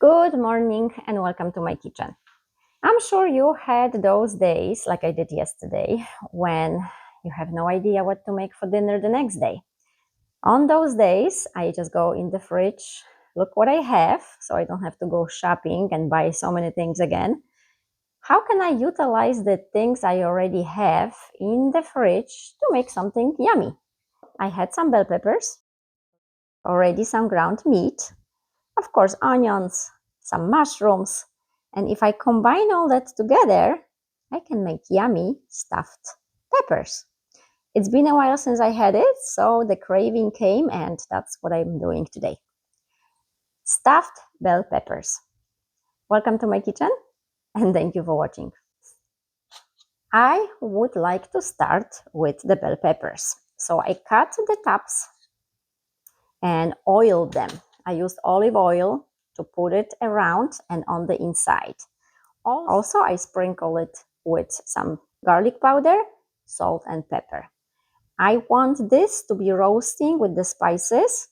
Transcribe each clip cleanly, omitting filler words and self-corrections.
Good morning and welcome to my kitchen. I'm sure you had those days, like I did yesterday, when you have no idea what to make for dinner the next day. On those days, I just go in the fridge, look what I have, so I don't have to go shopping and buy so many things again. How can I utilize the things I already have in the fridge to make something yummy? I had some bell peppers, already some ground meat, of course, onions, some mushrooms, and if I combine all that together, I can make yummy stuffed peppers. It's been a while since I had it, so the craving came, and that's what I'm doing today. Stuffed bell peppers. Welcome to my kitchen, and thank you for watching. I would like to start with the bell peppers. So I cut the tops and oiled them. I used olive oil to put it around and on the inside. Also, I sprinkle it with some garlic powder, salt, and pepper. I want this to be roasting with the spices,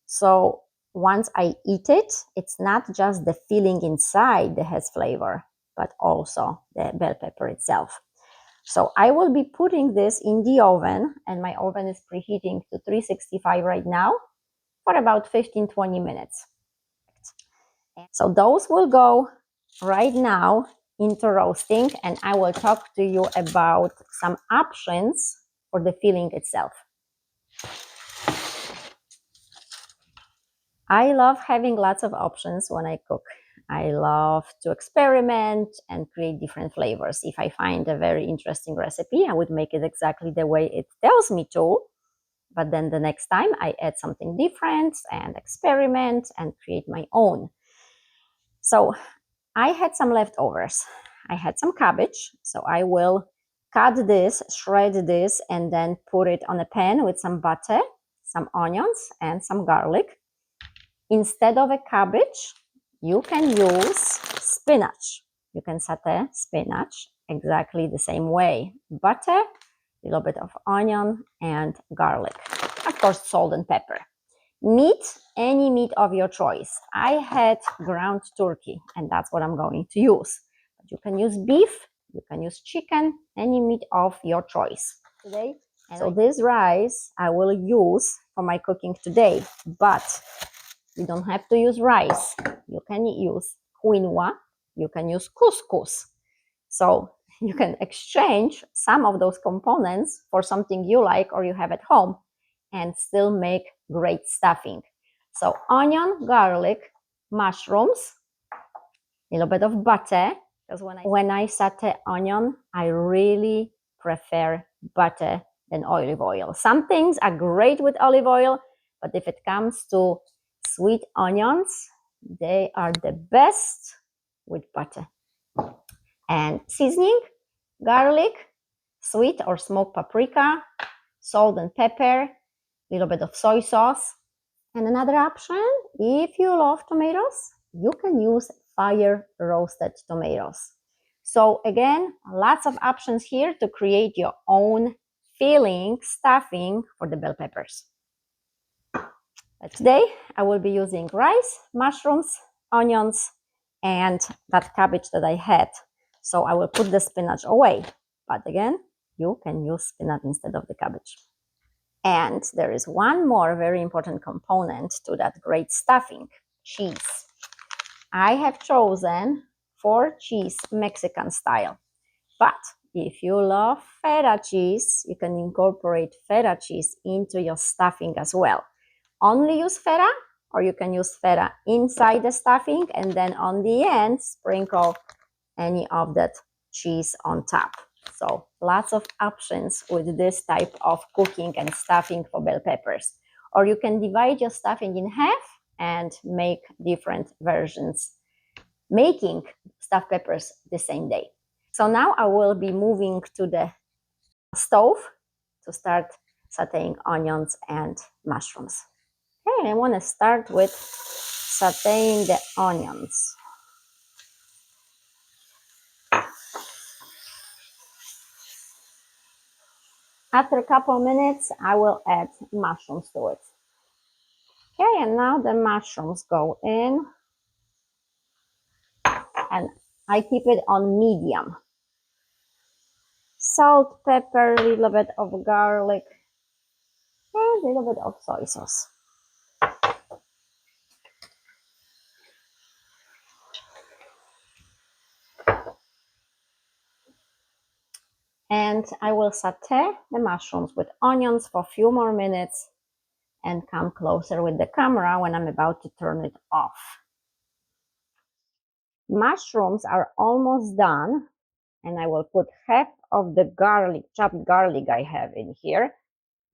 so once I eat it, it's not just the filling inside that has flavor, but also the bell pepper itself. So I will be putting this in the oven, and my oven is preheating to 365 right now for about 15-20 minutes. So those will go right now into roasting, and I will talk to you about some options for the filling itself. I love having lots of options when I cook. I love to experiment and create different flavors. If I find a very interesting recipe, I would make it exactly the way it tells me to. But then the next time I add something different and experiment and create my own. So I had some leftovers. I had some cabbage, so I will cut this, shred this, and then put it on a pan with some butter, some onions, and some garlic. Instead of a cabbage, you can use spinach. You can saute spinach exactly the same way. Butter, a little bit of onion, and garlic. Of course, salt and pepper. Meat, any meat of your choice. I had ground turkey, and that's what I'm going to use. But you can use beef, you can use chicken, any meat of your choice today. So this rice I will use for my cooking today, but you don't have to use rice. You can use quinoa, you can use couscous. So you can exchange some of those components for something you like or you have at home and still make great stuffing. So onion, garlic, mushrooms, a little bit of butter, because when I saute onion, I really prefer butter than olive oil. Some things are great with olive oil, but if it comes to sweet onions, they are the best with butter. And seasoning, garlic, sweet or smoked paprika, salt and pepper, a little bit of soy sauce. And another option, if you love tomatoes, you can use fire roasted tomatoes. So again, lots of options here to create your own filling, stuffing for the bell peppers. But today, I will be using rice, mushrooms, onions, and that cabbage that I had. So I will put the spinach away. But again, you can use spinach instead of the cabbage. And there is one more very important component to that great stuffing, cheese. I have chosen 4 cheese Mexican style. But if you love feta cheese, you can incorporate feta cheese into your stuffing as well. Only use feta, or you can use feta inside the stuffing and then on the end sprinkle any of that cheese on top. So lots of options with this type of cooking and stuffing for bell peppers. Or you can divide your stuffing in half and make different versions, making stuffed peppers the same day. So now I will be moving to the stove to start sauteing onions and mushrooms. Okay, I want to start with sauteing the onions. After a couple of minutes, I will add mushrooms to it. Okay, and now the mushrooms go in. and I keep it on medium. Salt, pepper, a little bit of garlic, and a little bit of soy sauce. And I will saute the mushrooms with onions for a few more minutes and come closer with the camera when I'm about to turn it off. Mushrooms are almost done, and I will put half of the garlic, chopped garlic I have in here.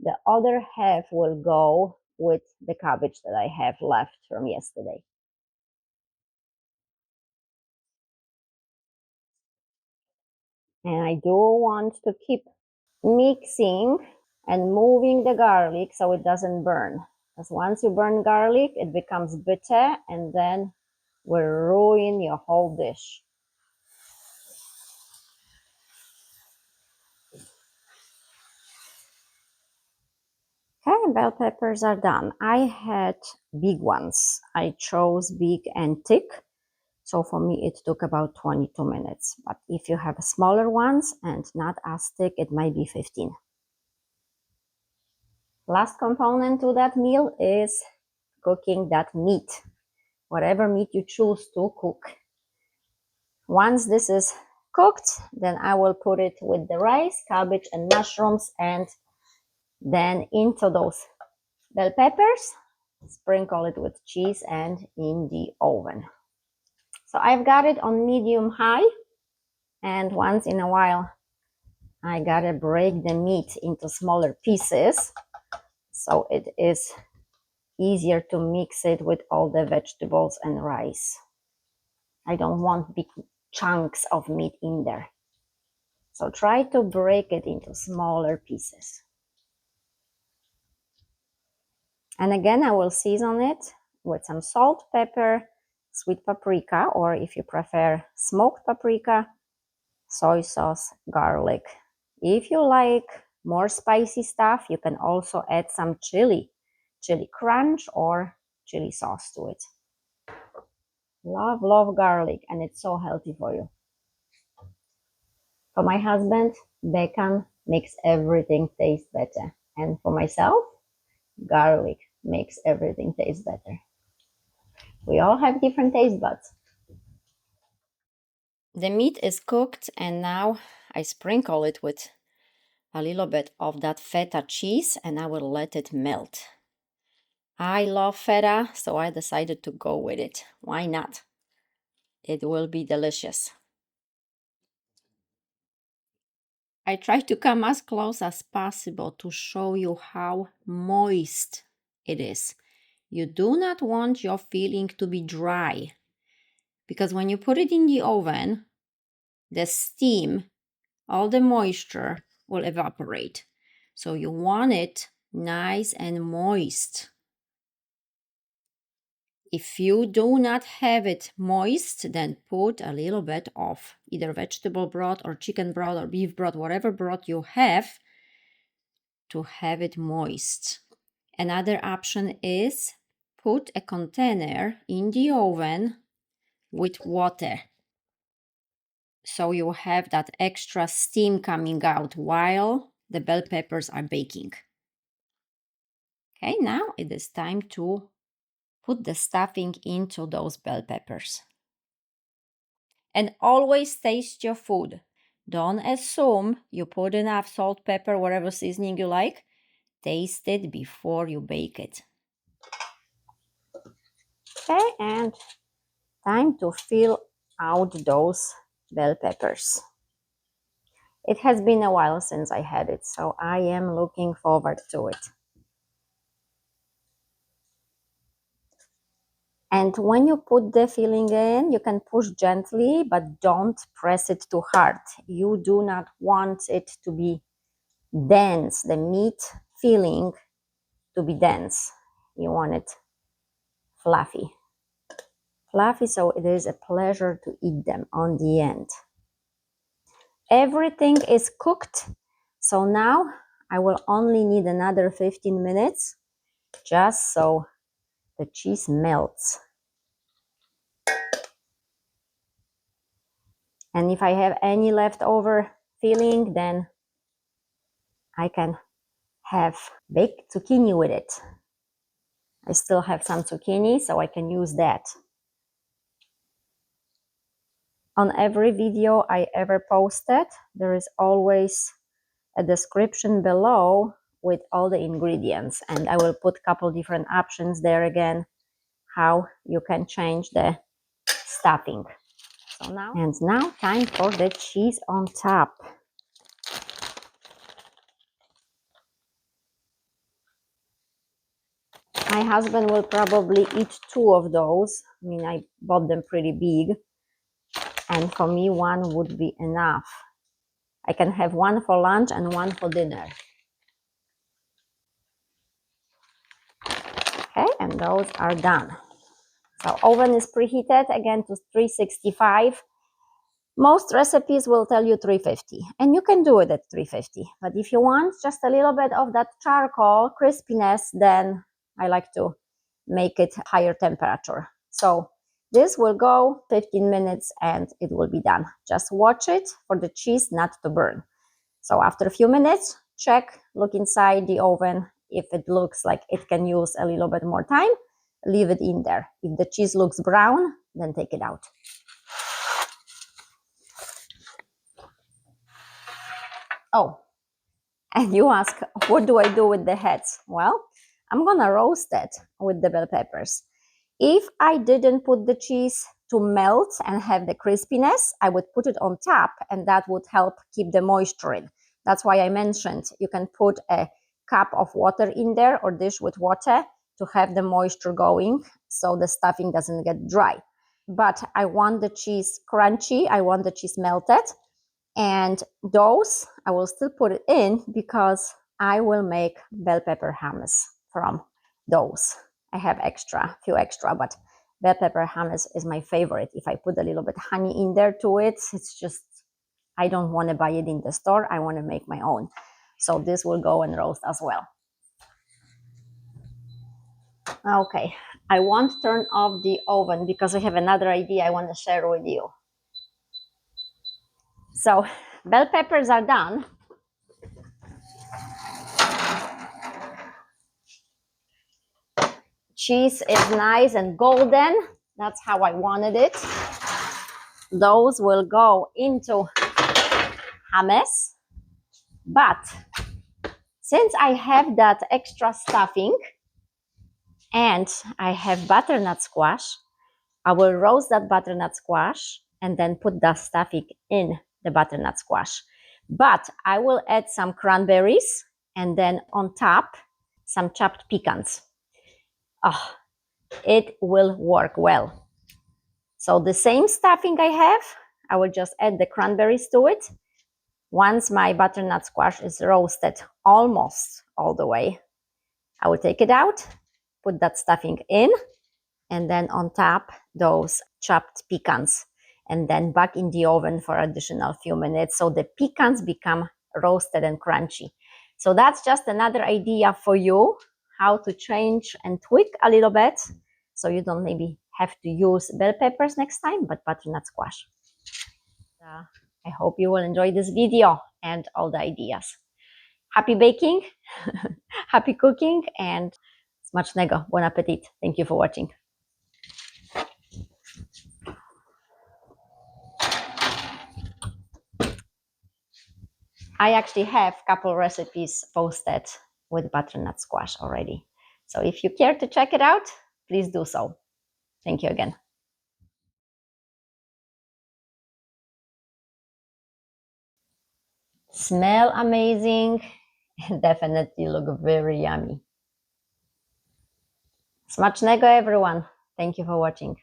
The other half will go with the cabbage that I have left from yesterday. And I do want to keep mixing and moving the garlic so it doesn't burn. Because once you burn garlic, it becomes bitter and then will ruin your whole dish. Okay, bell peppers are done. I had big ones. I chose big and thick. So for me, it took about 22 minutes. But if you have smaller ones and not as thick, it might be 15. Last component to that meal is cooking that meat, whatever meat you choose to cook. Once this is cooked, then I will put it with the rice, cabbage, and mushrooms, and then into those bell peppers, sprinkle it with cheese, and in the oven. So I've got it on medium high, and once in a while, I gotta break the meat into smaller pieces so it is easier to mix it with all the vegetables and rice. I don't want big chunks of meat in there. So try to break it into smaller pieces. And again, I will season it with some salt, pepper, sweet paprika, or if you prefer smoked paprika, soy sauce, garlic. If you like more spicy stuff, you can also add some chili crunch or chili sauce to it. Love garlic, and it's so healthy for you. For my husband, bacon makes everything taste better. And for myself, garlic makes everything taste better. We all have different taste buds. The meat is cooked, and now I sprinkle it with a little bit of that feta cheese, and I will let it melt. I love feta, so I decided to go with it. Why not? It will be delicious. I try to come as close as possible to show you how moist it is. You do not want your filling to be dry, because when you put it in the oven, the steam, all the moisture will evaporate. So you want it nice and moist. If you do not have it moist, then put a little bit of either vegetable broth or chicken broth or beef broth, whatever broth you have, to have it moist. Another option is put a container in the oven with water, so you have that extra steam coming out while the bell peppers are baking. Okay, now it is time to put the stuffing into those bell peppers. And always taste your food. Don't assume you put enough salt, pepper, whatever seasoning you like. Taste it before you bake it. Okay, and time to fill out those bell peppers. It has been a while since I had it, so I am looking forward to it. And when you put the filling in, you can push gently, but don't press it too hard. You do not want it to be dense, the meat filling to be dense. You want it fluffy. Fluffy, so it is a pleasure to eat them on the end. Everything is cooked, so now I will only need another 15 minutes just so the cheese melts. And if I have any leftover filling, then I can have baked zucchini with it. I still have some zucchini, so I can use that. On every video I ever posted, there is always a description below with all the ingredients, and I will put a couple different options there again, how you can change the stuffing. So now time for the cheese on top. My husband will probably eat 2 of those. I mean, I bought them pretty big, and for me 1 would be enough. I can have 1 for lunch and 1 for dinner. Okay, and those are done. So oven is preheated again to 365. Most recipes will tell you 350, and you can do it at 350. But if you want just a little bit of that charcoal crispiness, then I like to make it higher temperature. So this will go 15 minutes and it will be done. Just watch it for the cheese not to burn. So after a few minutes, check, look inside the oven. If it looks like it can use a little bit more time, leave it in there. If the cheese looks brown, then take it out. Oh, and you ask, what do I do with the heads? Well, I'm gonna roast it with the bell peppers. If I didn't put the cheese to melt and have the crispiness, I would put it on top, and that would help keep the moisture in. That's why I mentioned you can put a cup of water in there or dish with water to have the moisture going so the stuffing doesn't get dry. But I want the cheese crunchy, I want the cheese melted, and those I will still put it in because I will make bell pepper hummus from those. I have few extra, but bell pepper hummus is my favorite. If I put a little bit honey in there to it, it's just, I don't want to buy it in the store. I want to make my own. So this will go and roast as well. Okay, I won't turn off the oven because I have another idea I want to share with you. So bell peppers are done. Cheese is nice and golden. That's how I wanted it. Those will go into hummus. But since I have that extra stuffing and I have butternut squash, I will roast that butternut squash and then put the stuffing in the butternut squash. But I will add some cranberries and then on top some chopped pecans. Oh, it will work well. So the same stuffing I have, I will just add the cranberries to it. Once my butternut squash is roasted almost all the way, I will take it out, put that stuffing in, and then on top those chopped pecans, and then back in the oven for additional few minutes so the pecans become roasted and crunchy. So that's just another idea for you how to change and tweak a little bit so you don't maybe have to use bell peppers next time, but butternut squash. I hope you will enjoy this video and all the ideas. Happy baking, happy cooking, and smacznego, bon appetit. Thank you for watching. I actually have a couple recipes posted with butternut squash already. So if you care to check it out, please do so. Thank you again. Smell amazing and definitely look very yummy. Smacznego, everyone. Thank you for watching.